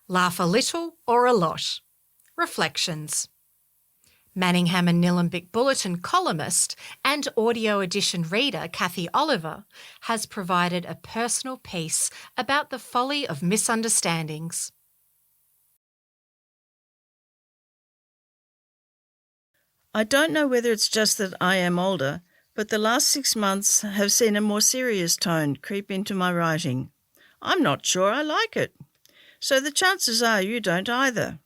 Laugh a little or a lot. Reflections. Manningham and Nillumbik Bulletin columnist and audio edition reader Cathy Oliver has provided a personal piece about the folly of misunderstandings. I don't know whether it's just that I am older, but the last 6 months have seen a more serious tone creep into my writing. I'm not sure I like it. So the chances are you don't either.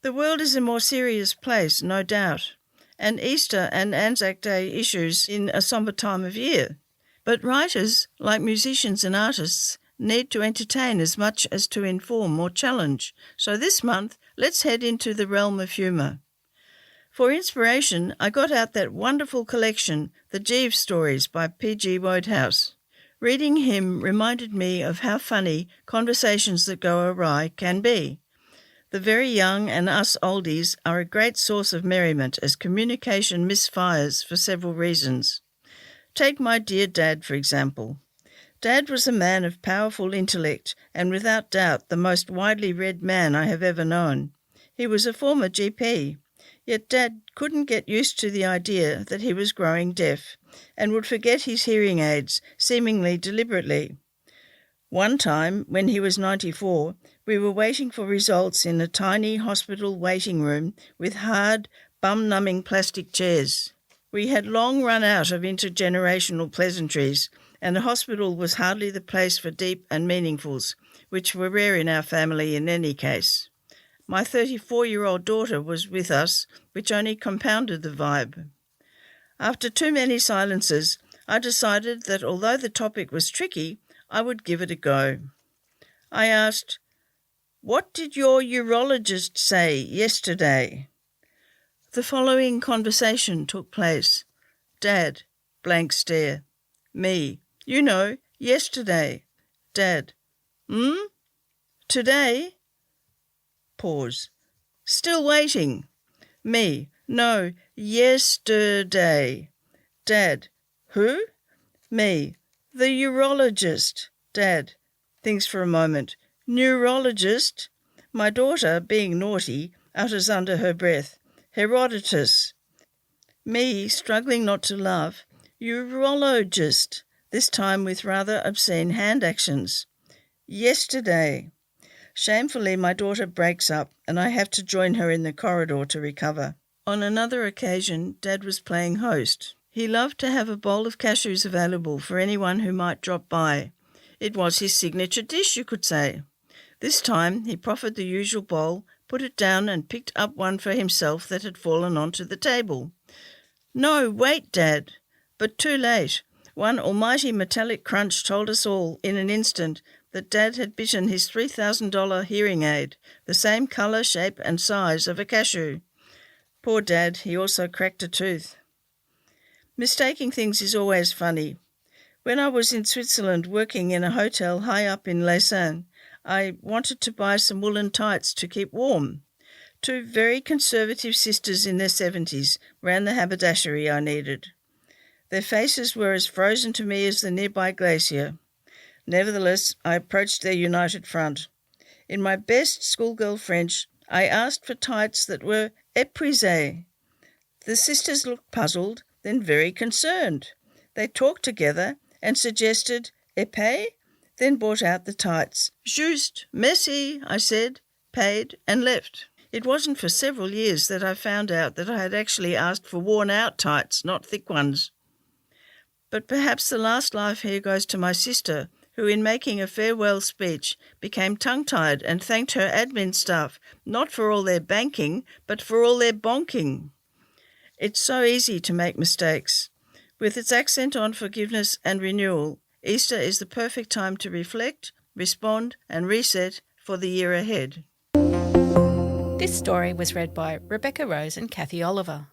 The world is a more serious place, no doubt, and Easter and Anzac Day issues in a sombre time of year. But writers, like musicians and artists, need to entertain as much as to inform or challenge. So this month, let's head into the realm of humour. For inspiration, I got out that wonderful collection, The Jeeves Stories by P.G. Wodehouse. Reading him reminded me of how funny conversations that go awry can be. The very young and us oldies are a great source of merriment as communication misfires for several reasons. Take my dear Dad, for example. Dad was a man of powerful intellect and without doubt the most widely read man I have ever known. He was a former GP, yet Dad couldn't get used to the idea that he was growing deaf and would forget his hearing aids, seemingly deliberately. One time, when he was 94, we were waiting for results in a tiny hospital waiting room with hard, bum-numbing plastic chairs. We had long run out of intergenerational pleasantries, and the hospital was hardly the place for deep and meaningfuls, which were rare in our family in any case. My 34-year-old daughter was with us, which only compounded the vibe. After too many silences, I decided that although the topic was tricky, I would give it a go. I asked, "What did your urologist say yesterday?" The following conversation took place. Dad, blank stare. Me, you know, yesterday. Dad, today? Pause. Still waiting. Me, no, yesterday. Dad, who? Me, the urologist. Dad, thinks for a moment. Neurologist? My daughter, being naughty, utters under her breath, Herodotus. Me, struggling not to laugh, urologist, this time with rather obscene hand actions. Yesterday. Shamefully, my daughter breaks up, and I have to join her in the corridor to recover. On another occasion, Dad was playing host. He loved to have a bowl of cashews available for anyone who might drop by. It was his signature dish, you could say. This time he proffered the usual bowl, put it down and picked up one for himself that had fallen onto the table. "No, wait, Dad." But too late. One almighty metallic crunch told us all in an instant that Dad had bitten his $3,000 hearing aid, the same colour, shape and size of a cashew. Poor Dad, he also cracked a tooth. Mistaking things is always funny. When I was in Switzerland working in a hotel high up in Lausanne, I wanted to buy some woolen tights to keep warm. Two very conservative sisters in their 70s ran the haberdashery I needed. Their faces were as frozen to me as the nearby glacier. Nevertheless, I approached their united front. In my best schoolgirl French, I asked for tights that were épuisées. The sisters looked puzzled, then very concerned. They talked together and suggested épais, then brought out the tights. Juste, merci, I said, paid, and left. It wasn't for several years that I found out that I had actually asked for worn-out tights, not thick ones. But perhaps the last laugh here goes to my sister, who in making a farewell speech became tongue-tied and thanked her admin staff, not for all their banking, but for all their bonking. It's so easy to make mistakes. With its accent on forgiveness and renewal, Easter is the perfect time to reflect, respond, and reset for the year ahead. This story was read by Rebecca Rose and Cathy Oliver.